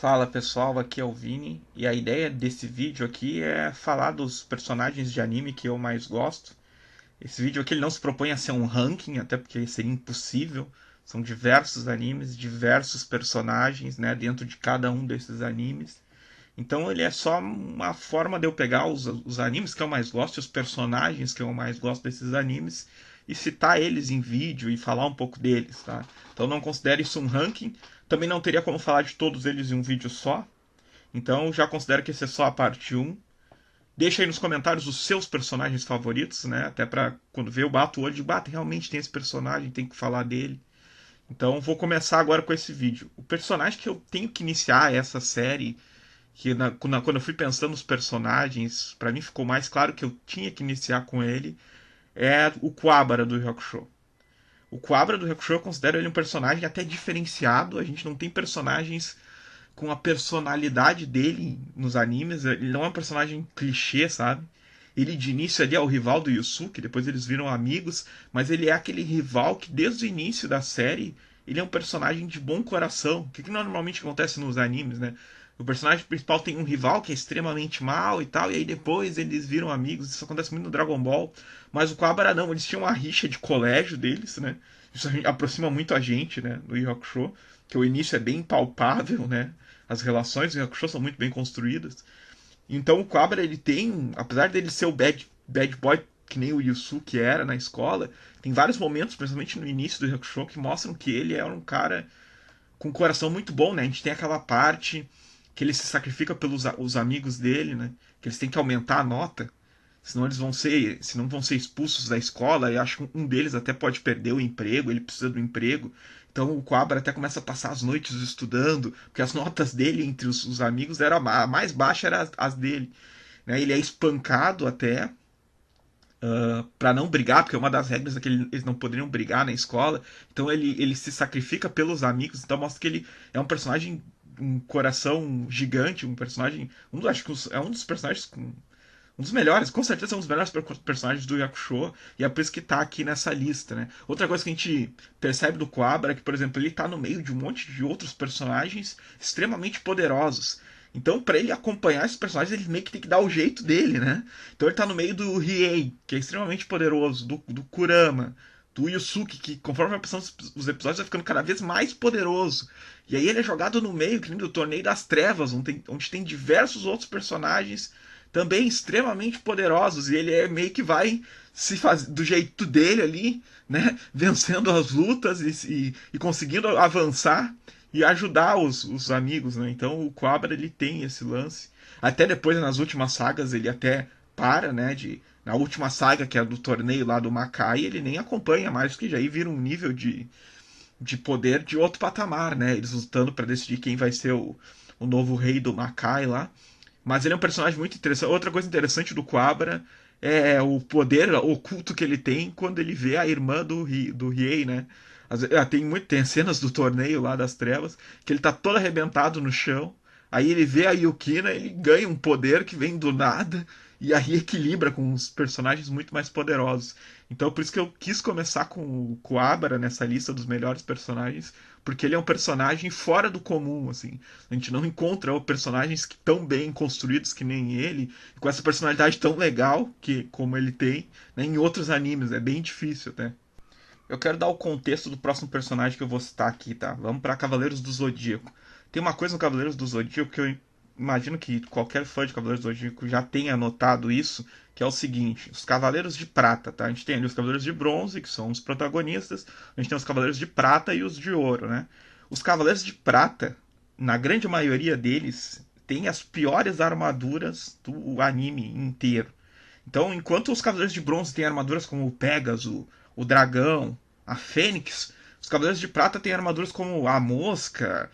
Fala pessoal, aqui é o Vini e a ideia desse vídeo aqui é falar dos personagens de anime que eu mais gosto. Esse vídeo aqui ele não se propõe a ser um ranking, até porque seria impossível. São diversos animes, diversos personagens, né, dentro de cada um desses animes. Então ele é só uma forma de eu pegar os animes que eu mais gosto, os personagens que eu mais gosto desses animes e citar eles em vídeo e falar um pouco deles, tá? Então não considere isso um ranking. Também não teria como falar de todos eles em um vídeo só. Então já considero que esse é só a parte um. Deixa aí nos comentários os seus personagens favoritos, né? Até pra quando ver eu bato o olho de bato, realmente tem esse personagem, tem que falar dele. Então vou começar agora com esse vídeo. O personagem que eu tenho que iniciar essa série, que quando eu fui pensando nos personagens, para mim ficou mais claro que eu tinha que iniciar com ele, é o Kuwabara do Yu Hakusho. O Kuwabara do Yu Hakusho eu considero ele um personagem até diferenciado. A gente não tem personagens com a personalidade dele nos animes. Ele não é um personagem clichê, sabe? Ele de início ali é o rival do Yusuke, depois eles viram amigos, mas ele é aquele rival que desde o início da série ele é um personagem de bom coração. O que normalmente acontece nos animes, né? O personagem principal tem um rival que é extremamente mal e tal, e aí depois eles viram amigos. Isso acontece muito no Dragon Ball. Mas o Kuwabara não, eles tinham uma rixa de colégio deles, né? Isso aproxima muito a gente, né? No Yu Hakusho, que o início é bem palpável, né? As relações do Yu Hakusho são muito bem construídas. Então o Kuwabara, ele tem, apesar dele ser o bad boy que nem o Yusuke era na escola, tem vários momentos, principalmente no início do Yu Hakusho, que mostram que ele é um cara com um coração muito bom, né? A gente tem aquela parte que ele se sacrifica pelos os amigos dele, né? Que eles têm que aumentar a nota, senão eles vão ser, senão vão ser expulsos da escola. E acho que um deles até pode perder o emprego, ele precisa do emprego. Então o Quabra até começa a passar as noites estudando, porque as notas dele entre os amigos era a mais baixa era as dele, né? Ele é espancado até para não brigar, porque uma das regras é que eles não poderiam brigar na escola. Então ele se sacrifica pelos amigos. Então mostra que ele é um personagem, um coração gigante, um personagem. Acho que é um dos personagens. Um dos melhores, com certeza é um dos melhores personagens do Yakusho, e é por isso que tá aqui nessa lista, né? Outra coisa que a gente percebe do Quabra é que, por exemplo, ele tá no meio de um monte de outros personagens extremamente poderosos. Então, para ele acompanhar esses personagens, ele meio que tem que dar o jeito dele, né? Então ele tá no meio do Riei, que é extremamente poderoso, do Kurama, do Yusuke, que conforme vai passando os episódios vai ficando cada vez mais poderoso. E aí ele é jogado no meio, que nem do Torneio das Trevas, onde tem diversos outros personagens também extremamente poderosos, e ele é meio que vai se fazer do jeito dele ali, né? Vencendo as lutas e conseguindo avançar e ajudar os amigos, né? Então o Quabra ele tem esse lance. Até depois nas últimas sagas ele até para, né? Na última saga, que é do torneio lá do Makai, ele nem acompanha mais, porque já aí vira um nível de poder de outro patamar, né? Eles lutando para decidir quem vai ser o novo rei do Makai lá. Mas ele é um personagem muito interessante. Outra coisa interessante do Quabra é o poder oculto que ele tem quando ele vê a irmã do Riei, né? Tem cenas do torneio lá das trevas que ele tá todo arrebentado no chão. Aí ele vê a Yukina, ele ganha um poder que vem do nada e aí equilibra com os personagens muito mais poderosos. Então por isso que eu quis começar com o Kuwabara nessa lista dos melhores personagens, porque ele é um personagem fora do comum, assim. A gente não encontra personagens tão bem construídos que nem ele, com essa personalidade tão legal que como ele tem, né, em outros animes. É bem difícil até. Eu quero dar o contexto do próximo personagem que eu vou citar aqui, tá? Vamos para Cavaleiros do Zodíaco. Tem uma coisa no Cavaleiros do Zodíaco que eu imagino que qualquer fã de Cavaleiros do Zodíaco já tenha notado isso, que é o seguinte: os Cavaleiros de Prata, tá? A gente tem ali os Cavaleiros de Bronze, que são os protagonistas, a gente tem os Cavaleiros de Prata e os de Ouro, né? Os Cavaleiros de Prata, na grande maioria deles, têm as piores armaduras do anime inteiro. Então, enquanto os Cavaleiros de Bronze têm armaduras como o Pégaso, o Dragão, a Fênix, os Cavaleiros de Prata têm armaduras como a Mosca,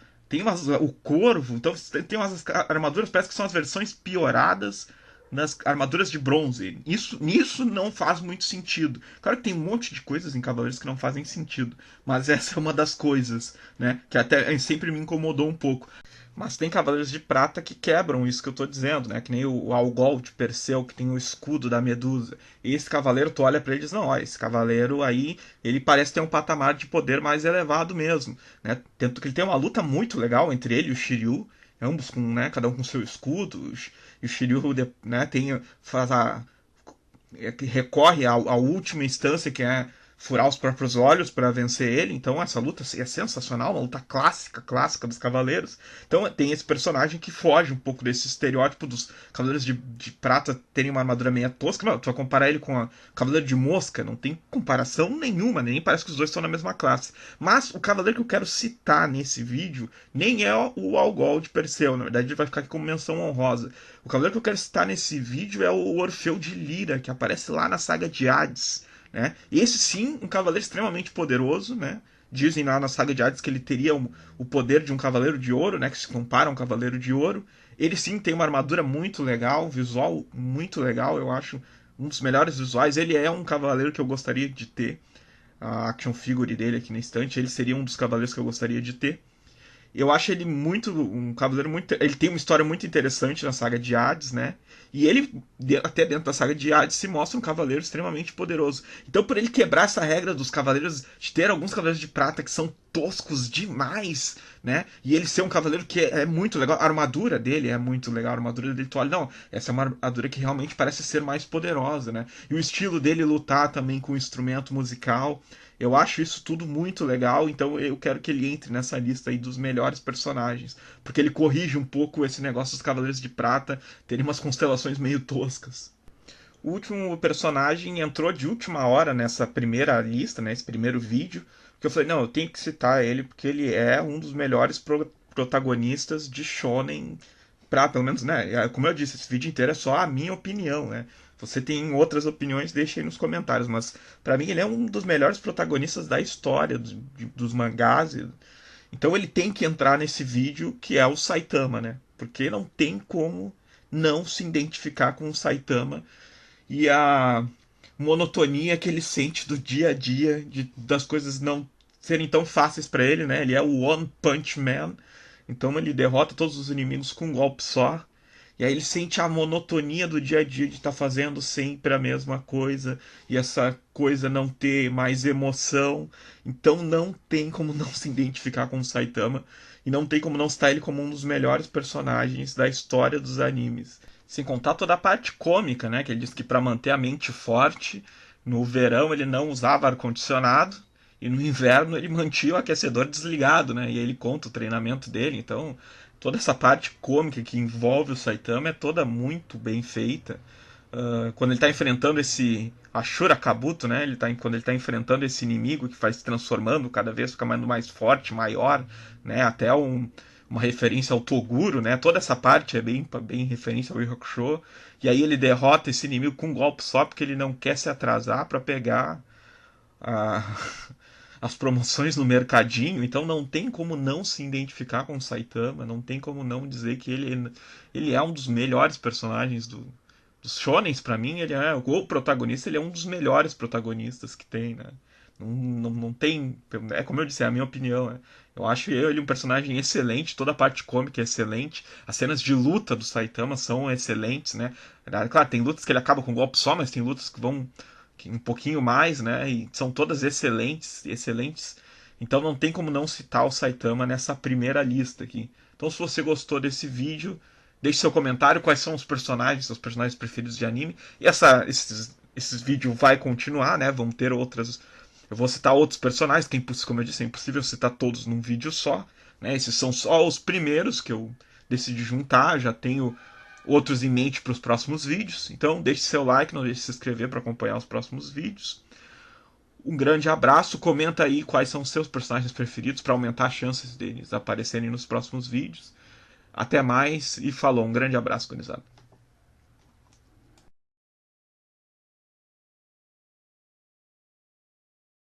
o Corvo. Então, tem umas armaduras, parece que são as versões pioradas nas armaduras de bronze. Nisso não faz muito sentido. Claro que tem um monte de coisas em Cavaleiros que não fazem sentido, mas essa é uma das coisas, né? Que até sempre me incomodou um pouco. Mas tem Cavaleiros de Prata que quebram isso que eu tô dizendo, né? Que nem o Algol de Perseu, que tem o escudo da Medusa. E esse cavaleiro, tu olha pra ele e diz, não, ó, esse cavaleiro aí, ele parece ter um patamar de poder mais elevado mesmo, né? Tanto que ele tem uma luta muito legal entre ele e o Shiryu, ambos com, né, cada um com seu escudo, e o Shiryu, né, faz recorre à última instância, que é furar os próprios olhos para vencer ele. Então essa luta é sensacional, uma luta clássica dos Cavaleiros. Então tem esse personagem que foge um pouco desse estereótipo dos Cavaleiros de Prata terem uma armadura meio tosca. Não, tu vai comparar ele com o Cavaleiro de Mosca, não tem comparação nenhuma, nem parece que os dois estão na mesma classe. Mas o Cavaleiro que eu quero citar nesse vídeo nem é o Algol de Perseu, na verdade ele vai ficar aqui como menção honrosa. O Cavaleiro que eu quero citar nesse vídeo é o Orfeu de Lira, que aparece lá na saga de Hades. Né? Esse sim, um cavaleiro extremamente poderoso, né? Dizem lá na saga de Hades que ele teria o poder de um cavaleiro de ouro, né? Que se compara a um cavaleiro de ouro. Ele sim tem uma armadura muito legal, um visual muito legal, eu acho um dos melhores visuais. Ele é um cavaleiro que eu gostaria de ter. A action figure dele aqui na estante, ele seria um dos cavaleiros que eu gostaria de ter. Eu acho ele um cavaleiro muito. Ele tem uma história muito interessante na saga de Hades, né? E ele, até dentro da saga de Hades, se mostra um cavaleiro extremamente poderoso. Então, por ele quebrar essa regra dos cavaleiros, de ter alguns cavaleiros de prata que são toscos demais, né? E ele ser um cavaleiro que é muito legal. A armadura dele é muito legal. A armadura dele, tu olha, não, essa é uma armadura que realmente parece ser mais poderosa, né? E o estilo dele lutar também com o instrumento musical. Eu acho isso tudo muito legal, então eu quero que ele entre nessa lista aí dos melhores personagens, porque ele corrige um pouco esse negócio dos Cavaleiros de Prata terem umas constelações meio toscas. O último personagem entrou de última hora nessa primeira lista, nesse primeiro vídeo, que eu falei, não, eu tenho que citar ele porque ele é um dos melhores protagonistas de Shonen, pelo menos, né? Como eu disse, esse vídeo inteiro é só a minha opinião, né? Você tem outras opiniões, deixe aí nos comentários. Mas para mim ele é um dos melhores protagonistas da história dos mangás. Então ele tem que entrar nesse vídeo que é o Saitama, né? Porque não tem como não se identificar com o Saitama e a monotonia que ele sente do dia a dia, das coisas não serem tão fáceis para ele, né? Ele é o One Punch Man. Então ele derrota todos os inimigos com um golpe só. E aí ele sente a monotonia do dia a dia de estar fazendo sempre a mesma coisa e essa coisa não ter mais emoção. Então não tem como não se identificar com o Saitama e não tem como não citar ele como um dos melhores personagens da história dos animes. Sem contar toda a parte cômica, né? Que ele diz que para manter a mente forte, no verão ele não usava ar-condicionado e no inverno ele mantinha o aquecedor desligado, né? E aí ele conta o treinamento dele, então toda essa parte cômica que envolve o Saitama é toda muito bem feita. Quando ele está enfrentando esse Ashura Kabuto, né? Quando ele está enfrentando esse inimigo que vai se transformando cada vez, ficando mais forte, maior, né? Até uma referência ao Toguro, né? Toda essa parte é bem referência ao Yu Hakusho. E aí ele derrota esse inimigo com um golpe só porque ele não quer se atrasar para pegar a, as promoções no mercadinho, então não tem como não se identificar com o Saitama, não tem como não dizer que ele é um dos melhores personagens dos shonens. Para mim, ele é o protagonista, ele é um dos melhores protagonistas que tem, né? Não tem. É como eu disse, é a minha opinião. Né? Eu acho ele um personagem excelente, toda a parte cômica é excelente, as cenas de luta do Saitama são excelentes, né? Claro, tem lutas que ele acaba com um golpe só, mas tem lutas que vão um pouquinho mais, né? E são todas excelentes, excelentes. Então não tem como não citar o Saitama nessa primeira lista aqui. Então se você gostou desse vídeo, deixe seu comentário quais são os personagens, seus personagens preferidos de anime. E esses vídeos vai continuar, né? Vão ter outras. Eu vou citar outros personagens, que como eu disse, é impossível citar todos num vídeo só. Né? Esses são só os primeiros que eu decidi juntar. Já tenho outros em mente para os próximos vídeos. Então deixe seu like, não deixe de se inscrever para acompanhar os próximos vídeos. Um grande abraço, comenta aí quais são os seus personagens preferidos para aumentar as chances deles aparecerem nos próximos vídeos. Até mais e falou, um grande abraço, gurizada.